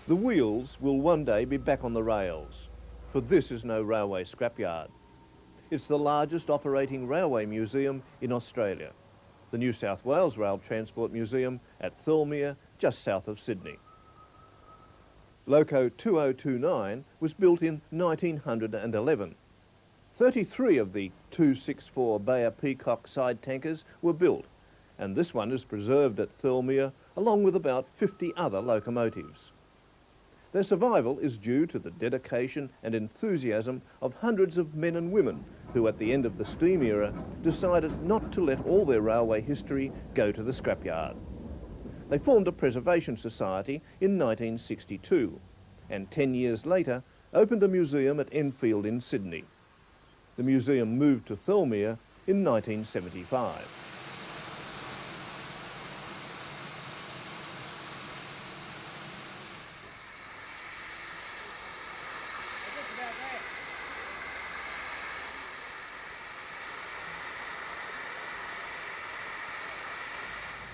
The wheels will one day be back on the rails, for this is no railway scrapyard. It's the largest operating railway museum in Australia, the New South Wales Rail Transport Museum at Thirlmere, just south of Sydney. Loco 2029 was built in 1911. 33 of the 264 Bayer Peacock side tankers were built, and this one is preserved at Thirlmere along with about 50 other locomotives. Their survival is due to the dedication and enthusiasm of hundreds of men and women who at the end of the steam era decided not to let all their railway history go to the scrapyard. They formed a preservation society in 1962 and 10 years later opened a museum at Enfield in Sydney. The museum moved to Thirlmere in 1975.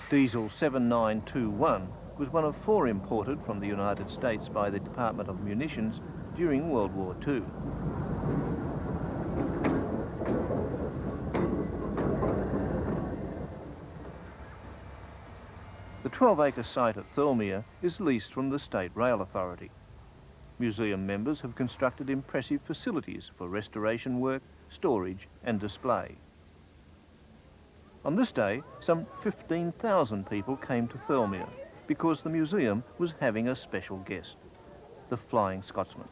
Diesel 7921 was one of 4 imported from the United States by the Department of Munitions during World War II. The 12-acre site at Thirlmere is leased from the State Rail Authority. Museum members have constructed impressive facilities for restoration work, storage and display. On this day, some 15,000 people came to Thirlmere because the museum was having a special guest, the Flying Scotsman.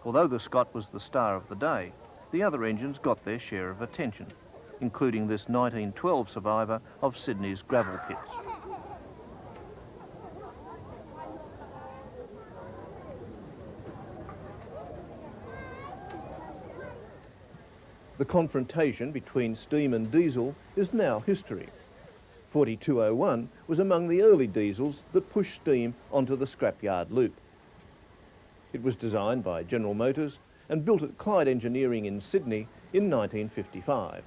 Although the Scot was the star of the day, the other engines got their share of attention, including this 1912 survivor of Sydney's gravel pits. The confrontation between steam and diesel is now history. 4201 was among the early diesels that pushed steam onto the scrapyard loop. It was designed by General Motors and built at Clyde Engineering in Sydney in 1955.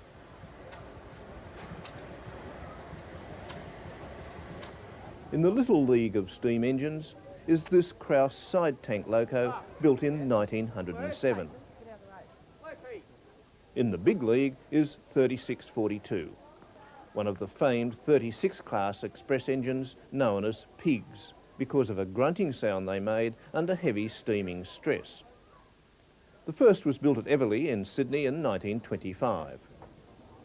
In the little league of steam engines is this Krauss side tank loco built in 1907. In the big league is 3642, one of the famed 36 class express engines known as pigs because of a grunting sound they made under heavy steaming stress. The first was built at Everleigh in Sydney in 1925.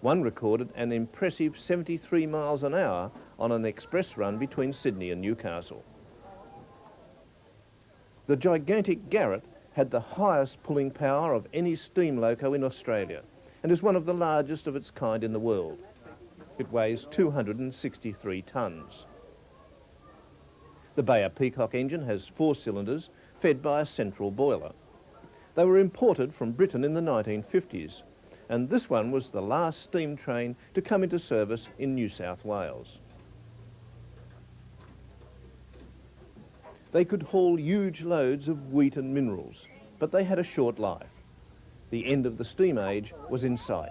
One recorded an impressive 73 miles an hour on an express run between Sydney and Newcastle. The gigantic Garrett had the highest pulling power of any steam loco in Australia and is one of the largest of its kind in the world. It weighs 263 tonnes. The Bayer Peacock engine has 4 cylinders fed by a central boiler. They were imported from Britain in the 1950s, and this one was the last steam train to come into service in New South Wales. They could haul huge loads of wheat and minerals, but they had a short life. The end of the steam age was in sight.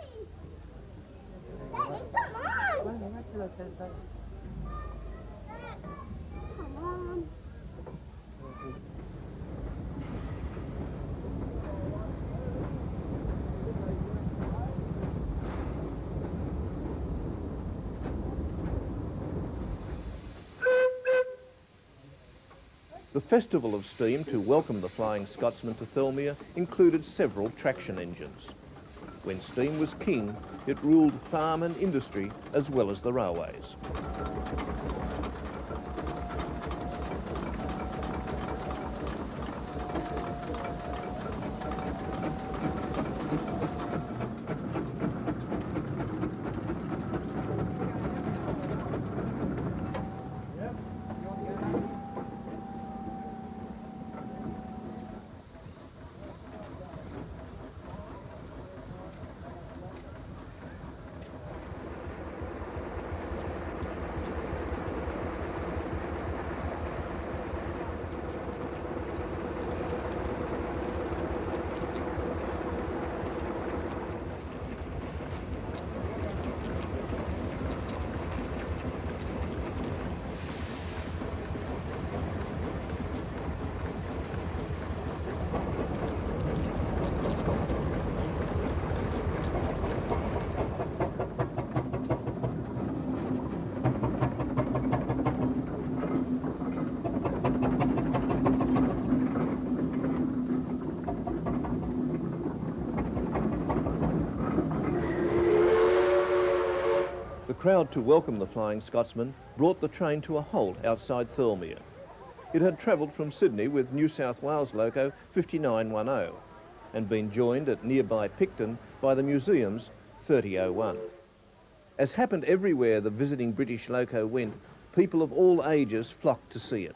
The Festival of Steam to welcome the Flying Scotsman to Thirlmere included several traction engines. When steam was king, it ruled farm and industry as well as the railways. The crowd to welcome the Flying Scotsman brought the train to a halt outside Thirlmere. It had travelled from Sydney with New South Wales loco 5910 and been joined at nearby Picton by the museum's 3001. As happened everywhere the visiting British loco went, people of all ages flocked to see it.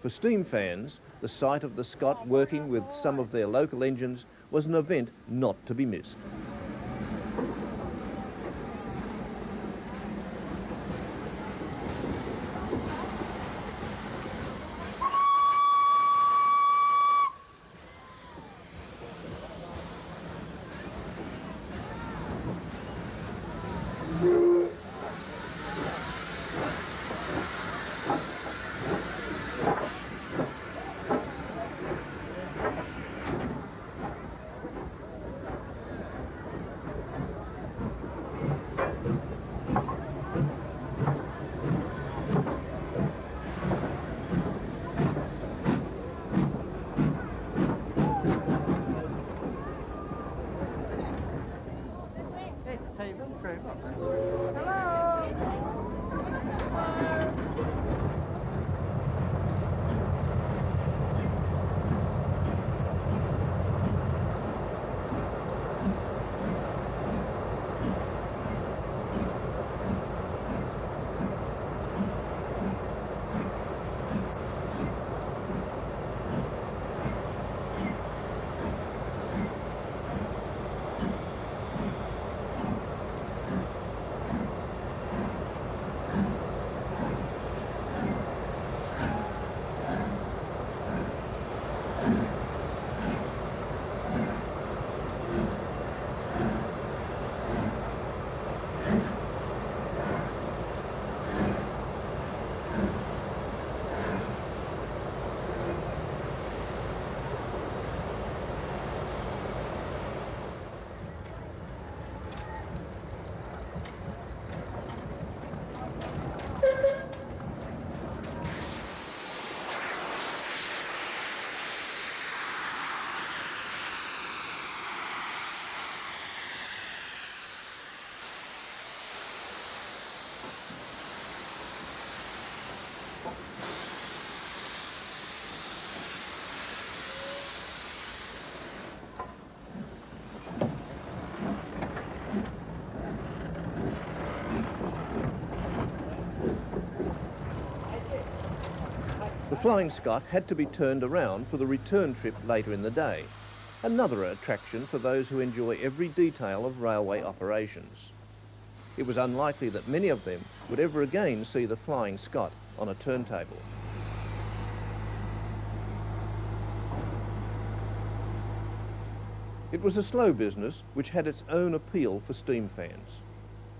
For steam fans, the sight of the Scot working with some of their local engines was an event not to be missed. The Flying Scot had to be turned around for the return trip later in the day, another attraction for those who enjoy every detail of railway operations. It was unlikely that many of them would ever again see the Flying Scot on a turntable. It was a slow business which had its own appeal for steam fans.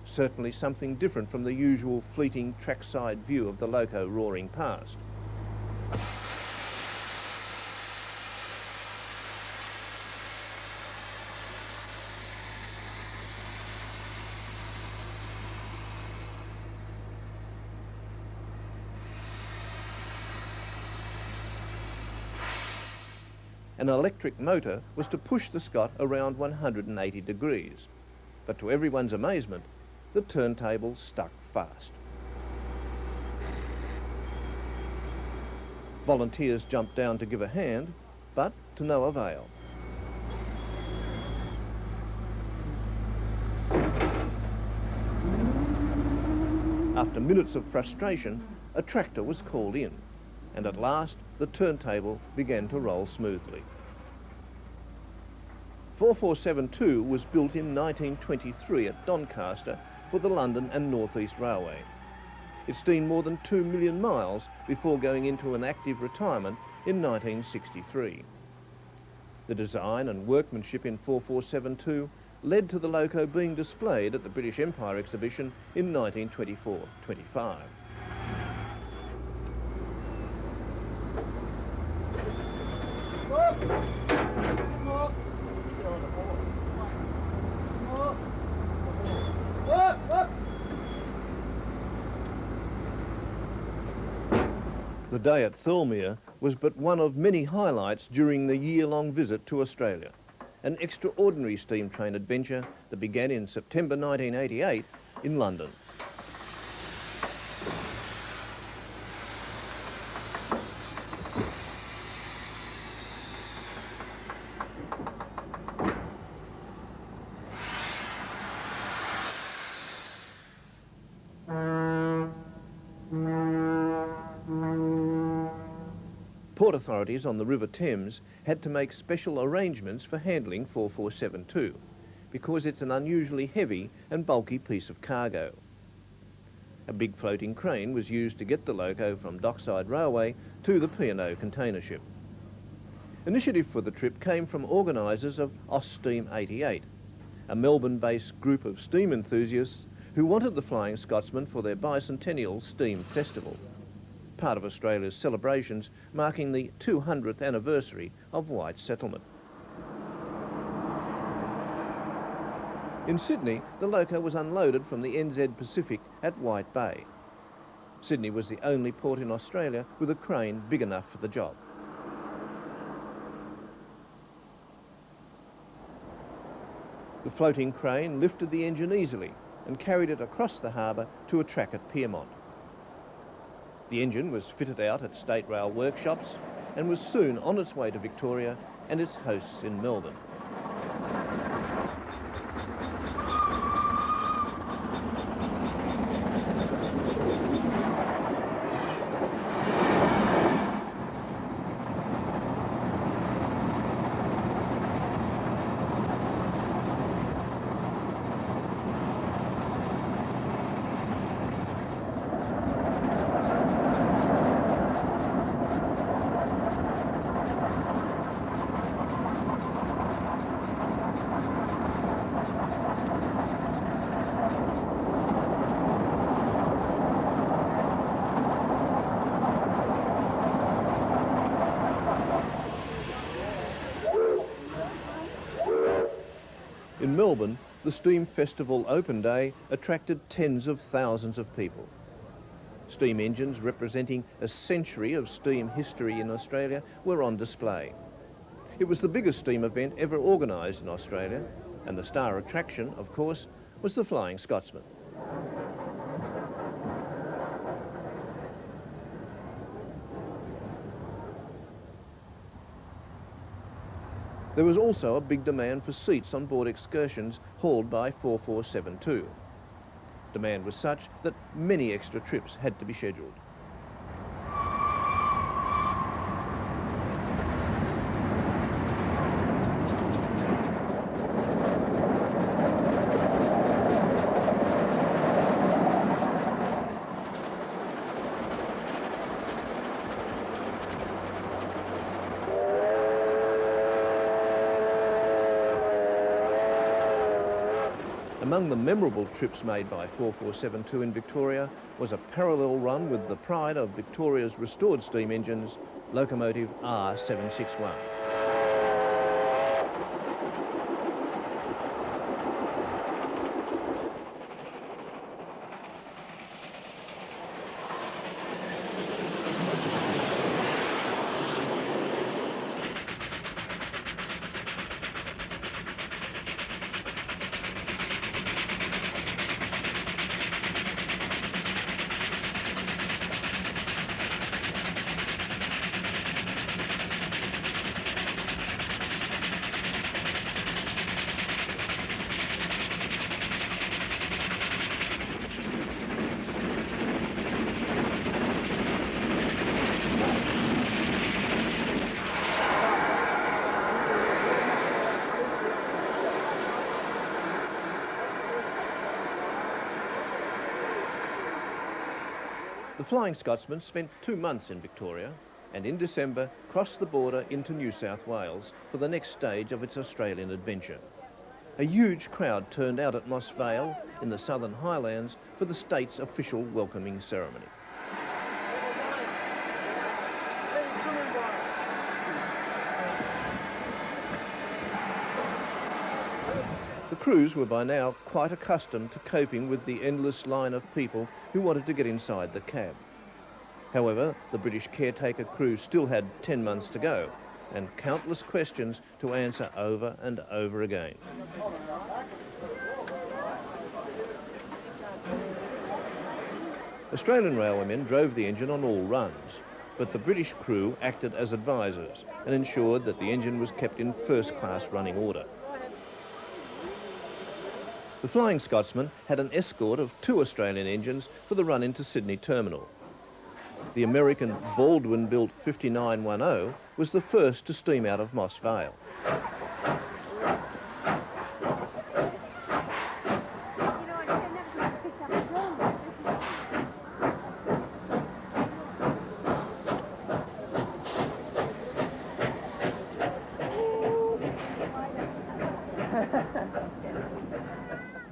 Certainly something different from the usual fleeting trackside view of the loco roaring past. An electric motor was to push the Scot around 180 degrees, but to everyone's amazement, the turntable stuck fast. Volunteers jumped down to give a hand, but to no avail. After minutes of frustration, a tractor was called in, and at last the turntable began to roll smoothly. 4472 was built in 1923 at Doncaster for the London and North East Railway. It steamed more than 2 million miles before going into an active retirement in 1963. The design and workmanship in 4472 led to the loco being displayed at the British Empire exhibition in 1924-25. The day at Thirlmere was but one of many highlights during the year-long visit to Australia, an extraordinary steam train adventure that began in September 1988 in London. Port authorities on the River Thames had to make special arrangements for handling 4472 because it's an unusually heavy and bulky piece of cargo. A big floating crane was used to get the loco from Dockside Railway to the P&O container ship. Initiative for the trip came from organisers of Steam 88, a Melbourne-based group of steam enthusiasts who wanted the Flying Scotsman for their bicentennial steam festival, part of Australia's celebrations marking the 200th anniversary of white settlement. In Sydney, the loco was unloaded from the NZ Pacific at White Bay. Sydney was the only port in Australia with a crane big enough for the job. The floating crane lifted the engine easily and carried it across the harbour to a track at Pyrmont. The engine was fitted out at State Rail workshops and was soon on its way to Victoria and its hosts in Melbourne. In Melbourne, the Steam Festival Open Day attracted tens of thousands of people. Steam engines representing a century of steam history in Australia were on display. It was the biggest steam event ever organised in Australia, and the star attraction, of course, was the Flying Scotsman. There was also a big demand for seats on board excursions hauled by 4472. Demand was such that many extra trips had to be scheduled. Among the memorable trips made by 4472 in Victoria was a parallel run with the pride of Victoria's restored steam engines, locomotive R761. The Flying Scotsman spent 2 months in Victoria and in December crossed the border into New South Wales for the next stage of its Australian adventure. A huge crowd turned out at Moss Vale in the Southern Highlands for the state's official welcoming ceremony. The crews were by now quite accustomed to coping with the endless line of people who wanted to get inside the cab. However, the British caretaker crew still had 10 months to go and countless questions to answer over and over again. Australian railwaymen drove the engine on all runs, but the British crew acted as advisors and ensured that the engine was kept in first-class running order. The Flying Scotsman had an escort of 2 Australian engines for the run into Sydney Terminal. The American Baldwin-built 5910 was the first to steam out of Moss Vale.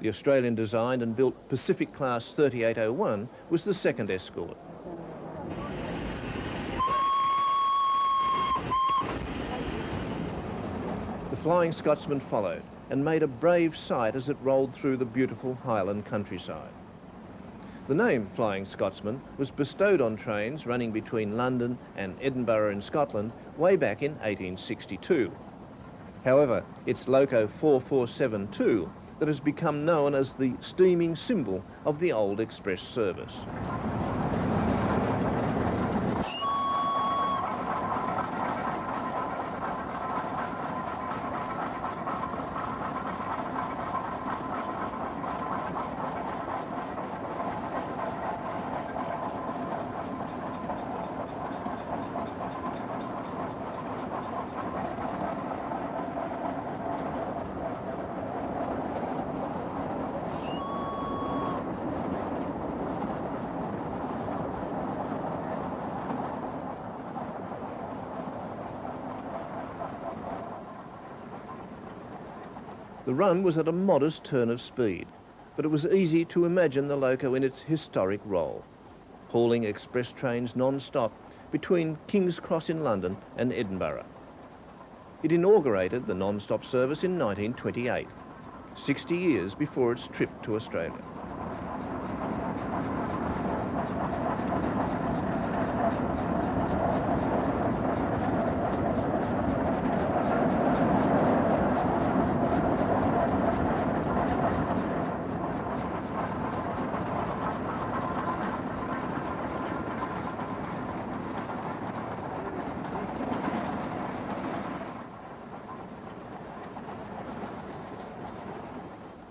The Australian-designed and built Pacific Class 3801 was the second escort. The Flying Scotsman followed and made a brave sight as it rolled through the beautiful Highland countryside. The name Flying Scotsman was bestowed on trains running between London and Edinburgh in Scotland way back in 1862. However, it's Loco 4472 that has become known as the steaming symbol of the old express service. The run was at a modest turn of speed, but it was easy to imagine the loco in its historic role, hauling express trains non-stop between King's Cross in London and Edinburgh. It inaugurated the non-stop service in 1928, 60 years before its trip to Australia.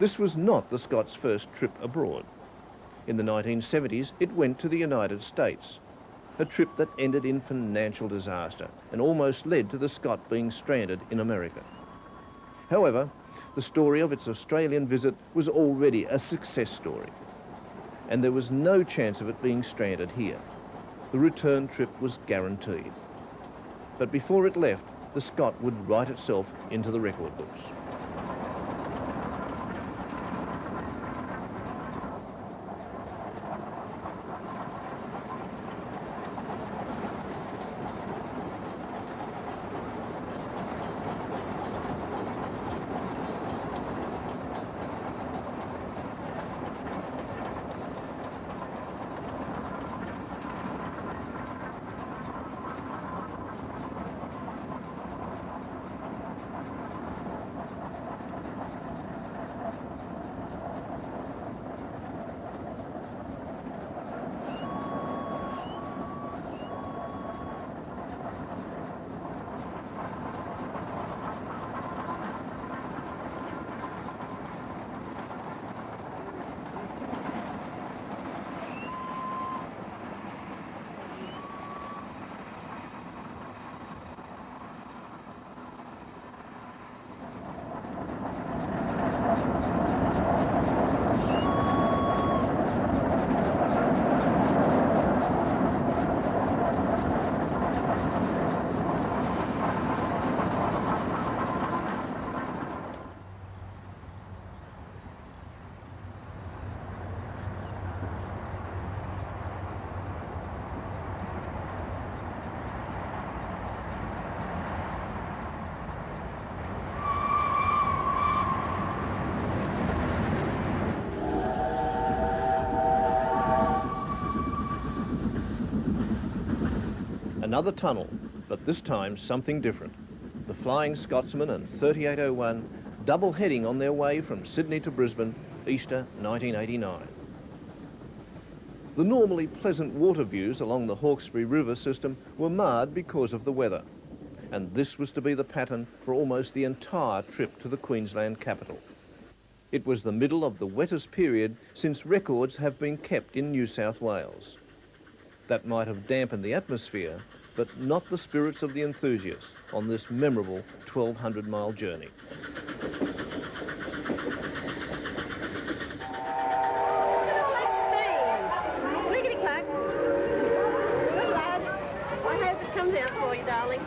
This was not the Scots' first trip abroad. In the 1970s, it went to the United States, a trip that ended in financial disaster and almost led to the Scot being stranded in America. However, the story of its Australian visit was already a success story, and there was no chance of it being stranded here. The return trip was guaranteed. But before it left, the Scot would write itself into the record books. Another tunnel, but this time something different. The Flying Scotsman and 3801 double heading on their way from Sydney to Brisbane, Easter 1989. The normally pleasant water views along the Hawkesbury River system were marred because of the weather, and this was to be the pattern for almost the entire trip to the Queensland capital. It was the middle of the wettest period since records have been kept in New South Wales. That might have dampened the atmosphere, but not the spirits of the enthusiasts on this memorable 1,200-mile journey. Comes out for you, darling.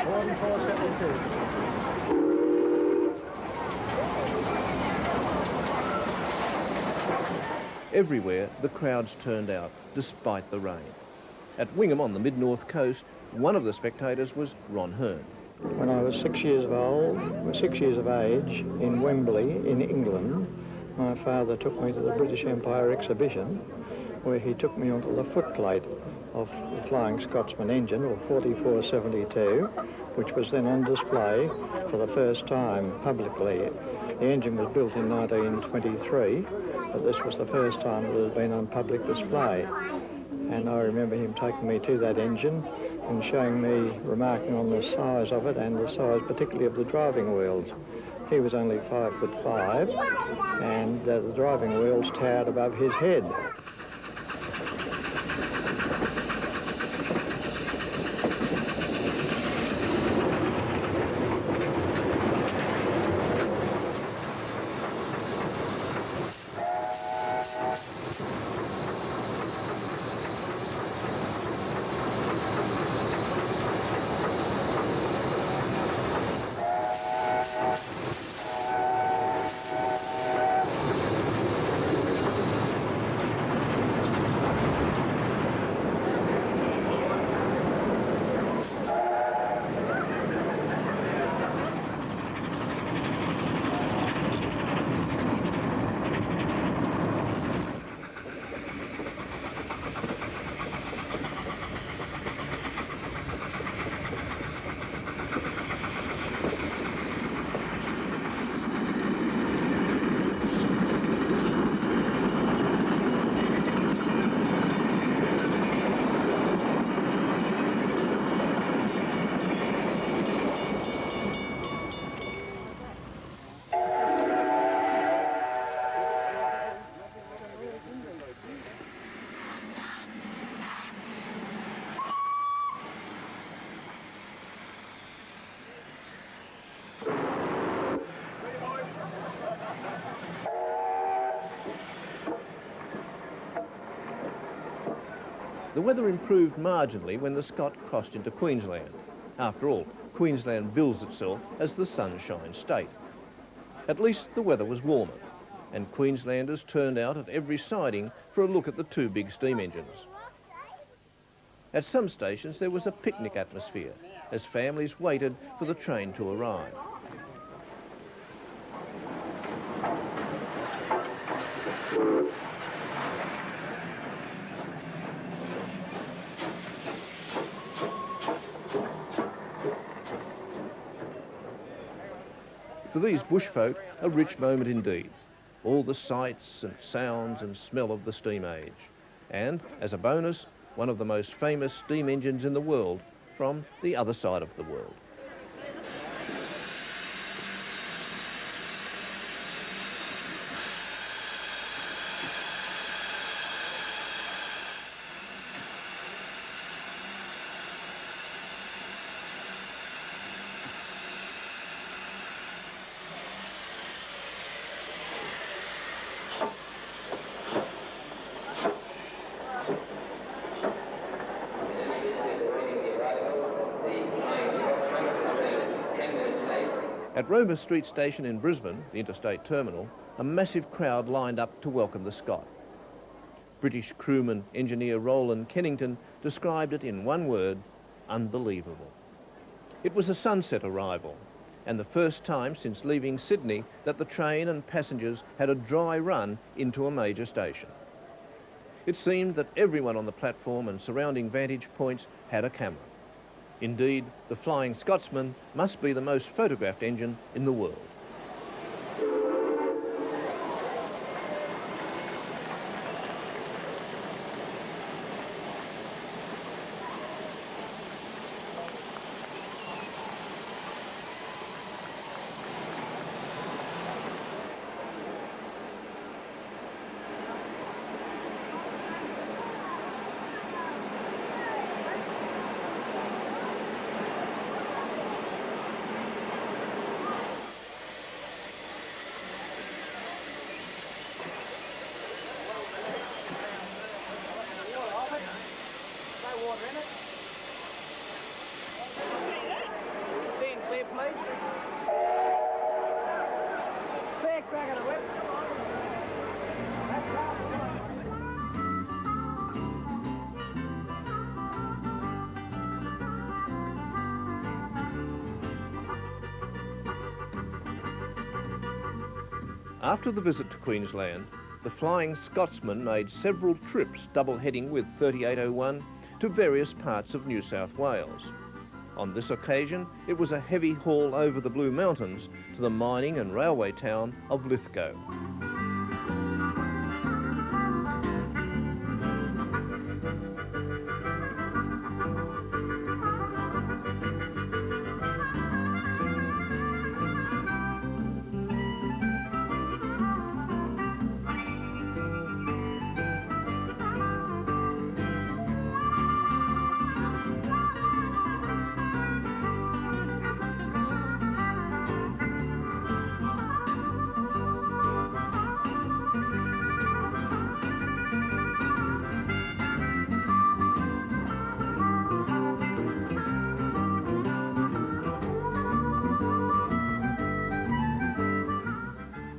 4472. Everywhere, the crowds turned out, despite the rain. At Wingham on the mid-north coast, one of the spectators was Ron Hearn. When I was 6 years of age, in Wembley, in England, my father took me to the British Empire exhibition, where he took me onto the footplate of the Flying Scotsman engine, or 4472, which was then on display for the first time publicly. The engine was built in 1923, but this was the first time it had been on public display. And I remember him taking me to that engine and showing me, remarking on the size of it and the size particularly of the driving wheels. He was only 5'5", and the driving wheels towered above his head. The weather improved marginally when the Scott crossed into Queensland. After all, Queensland bills itself as the sunshine state. At least the weather was warmer, and Queenslanders turned out at every siding for a look at the two big steam engines. At some stations there was a picnic atmosphere as families waited for the train to arrive. For these bushfolk, a rich moment indeed. All the sights and sounds and smell of the steam age. And, as a bonus, one of the most famous steam engines in the world from the other side of the world. At Roma Street Station in Brisbane, the interstate terminal, a massive crowd lined up to welcome the Scott. British crewman engineer Roland Kennington described it in one word: unbelievable. It was a sunset arrival, and the first time since leaving Sydney that the train and passengers had a dry run into a major station. It seemed that everyone on the platform and surrounding vantage points had a camera. Indeed, the Flying Scotsman must be the most photographed engine in the world. After the visit to Queensland, the Flying Scotsman made several trips double-heading with 3801 to various parts of New South Wales. On this occasion, it was a heavy haul over the Blue Mountains to the mining and railway town of Lithgow.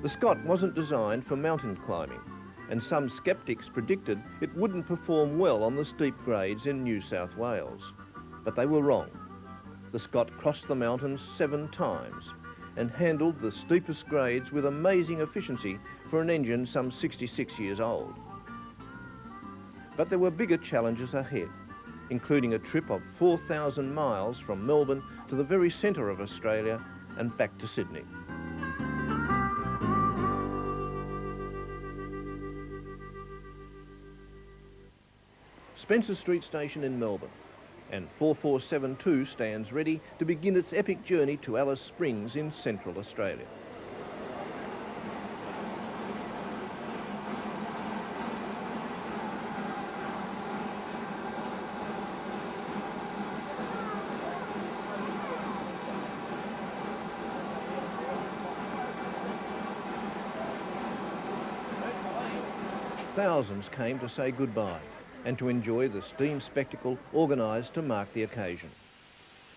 The Scot wasn't designed for mountain climbing, and some sceptics predicted it wouldn't perform well on the steep grades in New South Wales. But they were wrong. The Scot crossed the mountains 7 times and handled the steepest grades with amazing efficiency for an engine some 66 years old. But there were bigger challenges ahead, including a trip of 4,000 miles from Melbourne to the very centre of Australia and back to Sydney. Spencer Street Station in Melbourne, and 4472 stands ready to begin its epic journey to Alice Springs in Central Australia. Thousands came to say goodbye and to enjoy the steam spectacle organised to mark the occasion.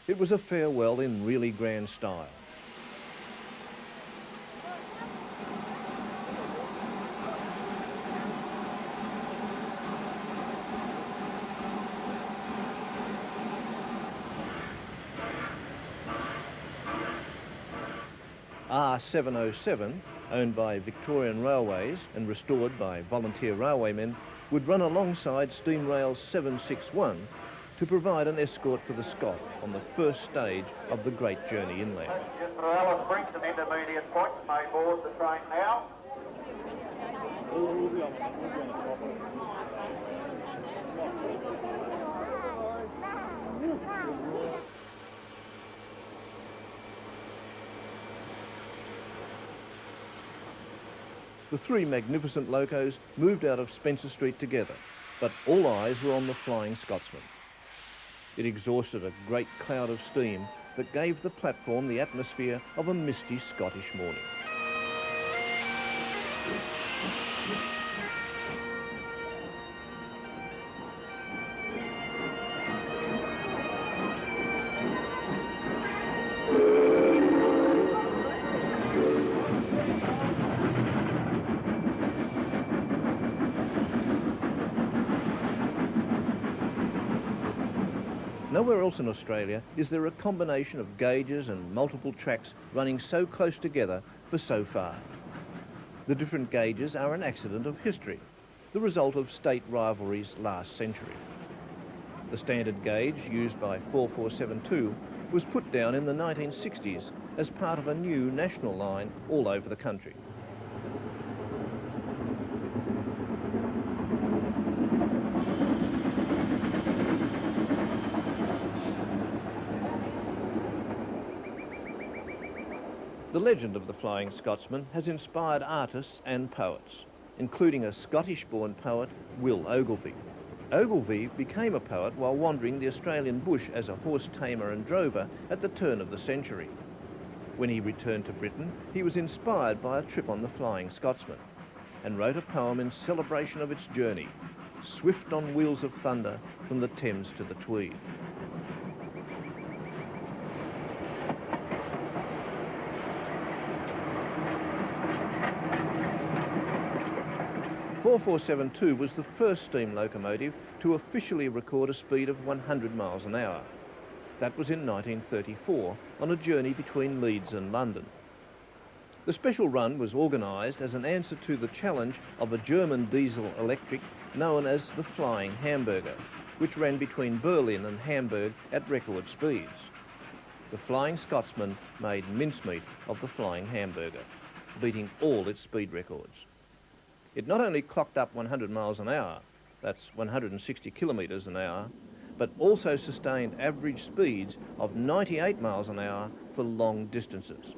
It was a farewell in really grand style. R707, owned by Victorian Railways and restored by volunteer railwaymen, would run alongside Steam Rail 761 to provide an escort for the Scot on the first stage of the great journey inland. Just for Alice Springs and intermediate points may board the train now. The 3 magnificent locos moved out of Spencer Street together, but all eyes were on the Flying Scotsman. It exhausted a great cloud of steam that gave the platform the atmosphere of a misty Scottish morning. Nowhere else in Australia is there a combination of gauges and multiple tracks running so close together for so far. The different gauges are an accident of history, the result of state rivalries last century. The standard gauge used by 4472 was put down in the 1960s as part of a new national line all over the country. The legend of the Flying Scotsman has inspired artists and poets, including a Scottish-born poet, Will Ogilvie. Ogilvie became a poet while wandering the Australian bush as a horse tamer and drover at the turn of the century. When he returned to Britain, he was inspired by a trip on the Flying Scotsman and wrote a poem in celebration of its journey, swift on wheels of thunder from the Thames to the Tweed. "4472 was the first steam locomotive to officially record a speed of 100 miles an hour. That was in 1934 on a journey between Leeds and London. The special run was organised as an answer to the challenge of a German diesel electric known as the Flying Hamburger, which ran between Berlin and Hamburg at record speeds. The Flying Scotsman made mincemeat of the Flying Hamburger, beating all its speed records. It not only clocked up 100 miles an hour, that's 160 kilometres an hour, but also sustained average speeds of 98 miles an hour for long distances.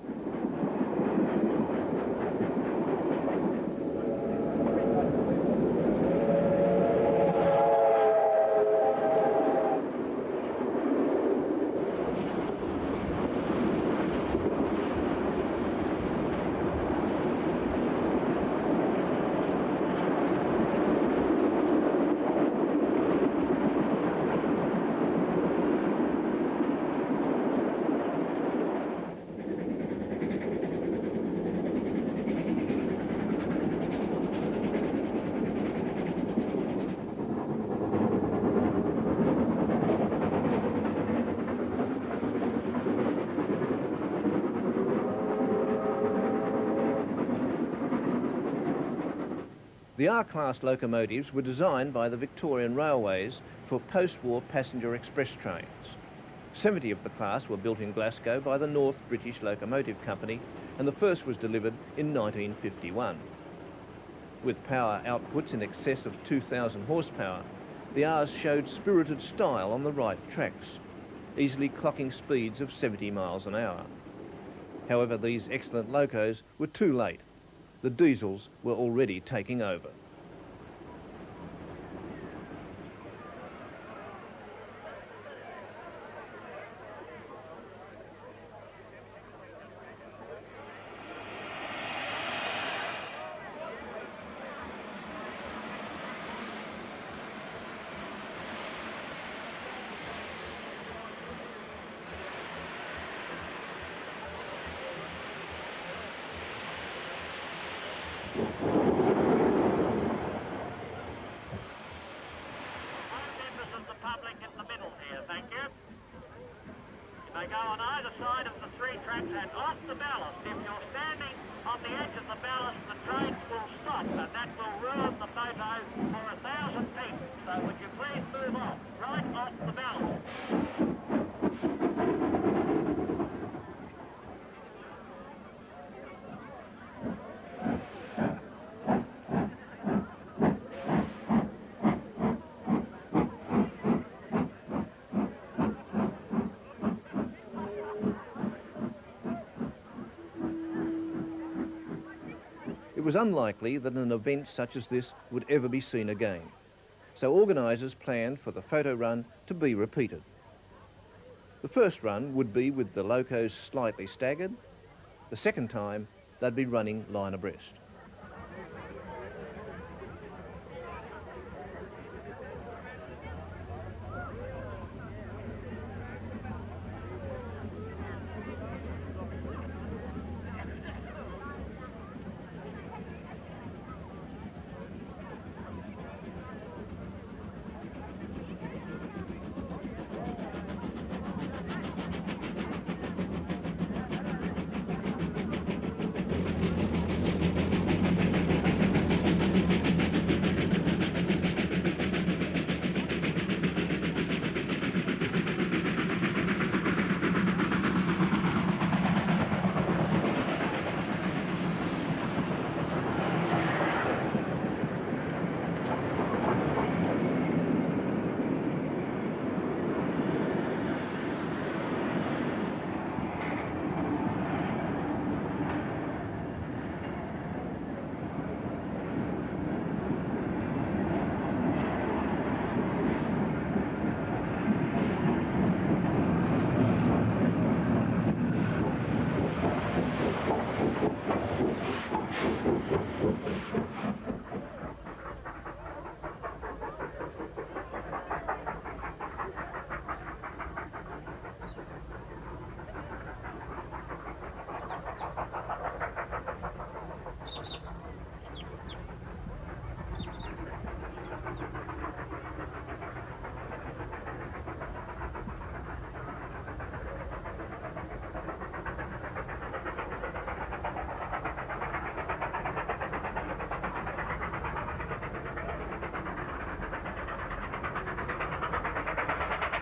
The R-class locomotives were designed by the Victorian Railways for post-war passenger express trains. 70 of the class were built in Glasgow by the North British Locomotive Company, and the first was delivered in 1951. With power outputs in excess of 2,000 horsepower, the Rs showed spirited style on the right tracks, easily clocking speeds of 70 miles an hour. However, these excellent locos were too late. The diesels were already taking over. They go on either side of the three tracks and off the ballast. If you're standing on the edge of the ballast, the train will stop, and that will ruin the photo for 1,000 people. So would you please move off, right off the ballast. It was unlikely that an event such as this would ever be seen again, so organisers planned for the photo run to be repeated. The first run would be with the locos slightly staggered. The second time, they'd be running line abreast.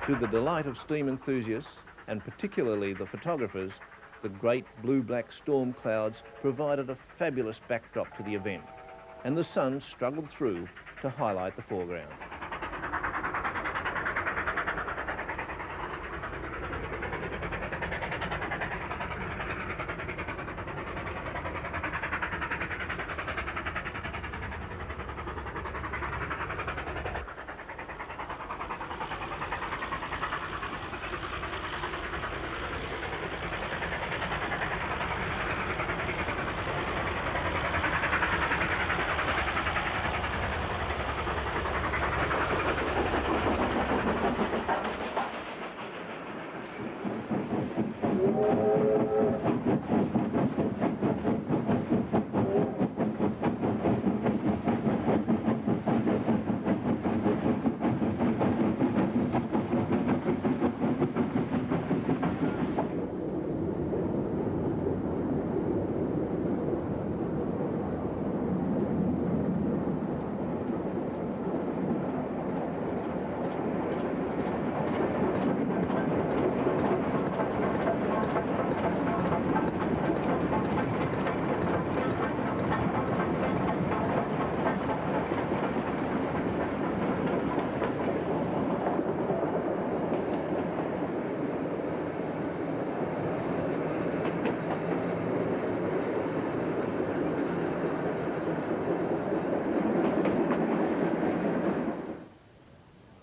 To the delight of steam enthusiasts, and particularly the photographers, the great blue-black storm clouds provided a fabulous backdrop to the event, and the sun struggled through to highlight the foreground.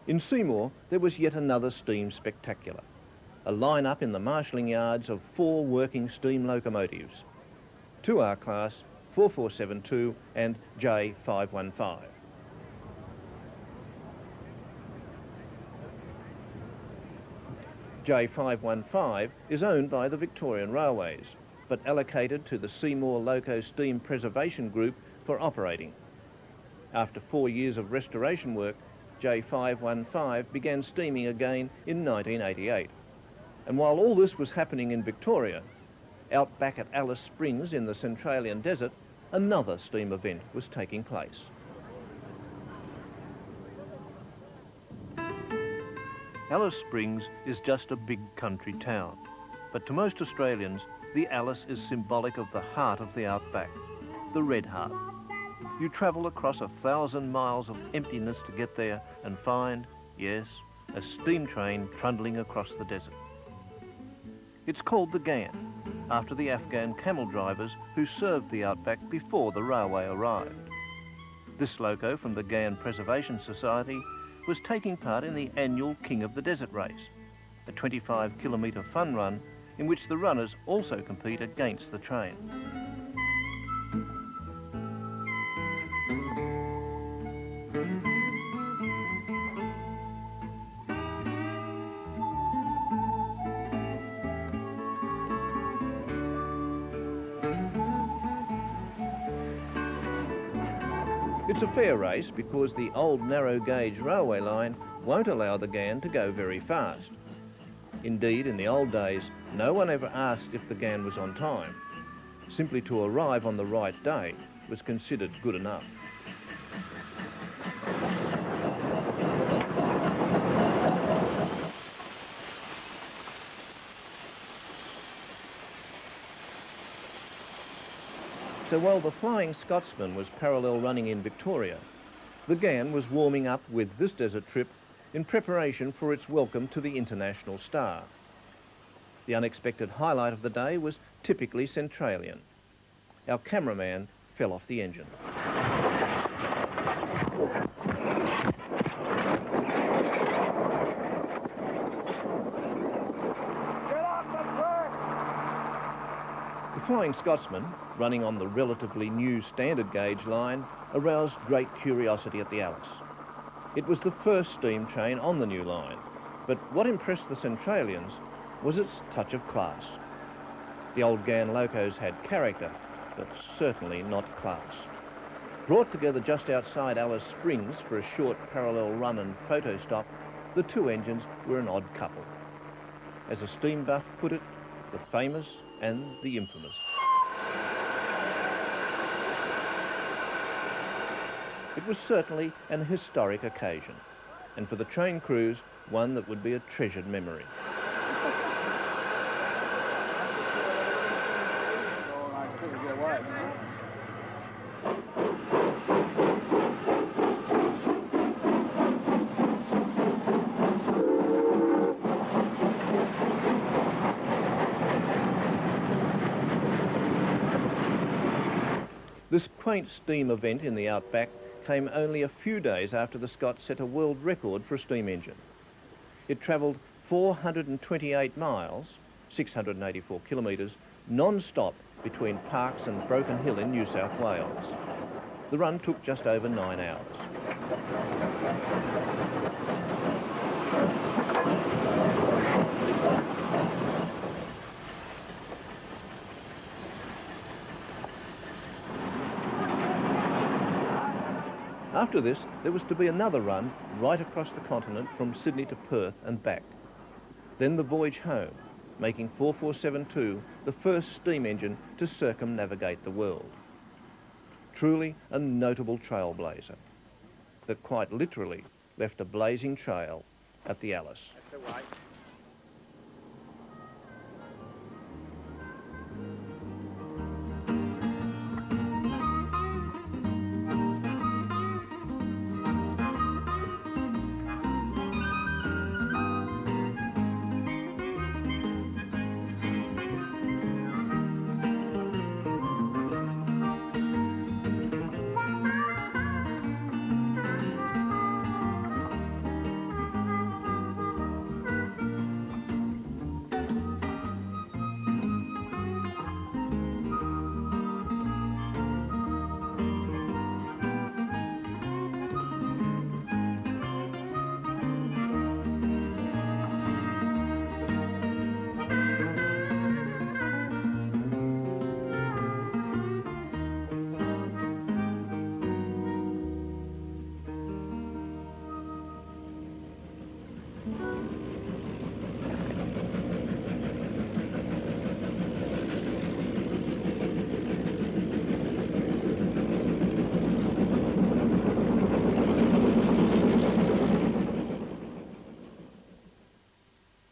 In Seymour, there was yet another steam spectacular, a line-up in the marshalling yards of 4 working steam locomotives, 2R class, 4472 and J515. J515 is owned by the Victorian Railways, but allocated to the Seymour Loco Steam Preservation Group for operating. After 4 years of restoration work, J515 began steaming again in 1988. And while all this was happening in Victoria, out back at Alice Springs in the Centralian Desert, another steam event was taking place. Alice Springs is just a big country town, but to most Australians, the Alice is symbolic of the heart of the outback, the Red Heart. You travel across 1,000 miles of emptiness to get there and find, yes, a steam train trundling across the desert. It's called the Ghan, after the Afghan camel drivers who served the outback before the railway arrived. This loco from the Ghan Preservation Society was taking part in the annual King of the Desert race, a 25-kilometre fun run in which the runners also compete against the train. It's a fair race because the old narrow gauge railway line won't allow the Ghan to go very fast. Indeed, in the old days, no one ever asked if the Ghan was on time. Simply to arrive on the right day was considered good enough. So while the Flying Scotsman was parallel running in Victoria, the Ghan was warming up with this desert trip in preparation for its welcome to the international star. The unexpected highlight of the day was typically Centralian. Our cameraman fell off the engine. The Flying Scotsman, running on the relatively new standard gauge line, aroused great curiosity at the Alice. It was the first steam train on the new line, but what impressed the Centralians was its touch of class. The old Ghan locos had character, but certainly not class. Brought together just outside Alice Springs for a short parallel run and photo stop, the two engines were an odd couple. As a steam buff put it, the famous and the infamous. It was certainly an historic occasion, and for the train crews, one that would be a treasured memory. This quaint steam event in the outback came only a few days after the Scots set a world record for a steam engine. It travelled 428 miles, 684 kilometres, non-stop between Parkes and Broken Hill in New South Wales. The run took just over 9 hours. After this, there was to be another run right across the continent from Sydney to Perth and back. Then the voyage home, making 4472 the first steam engine to circumnavigate the world. Truly a notable trailblazer that quite literally left a blazing trail at the Alice. That's the way.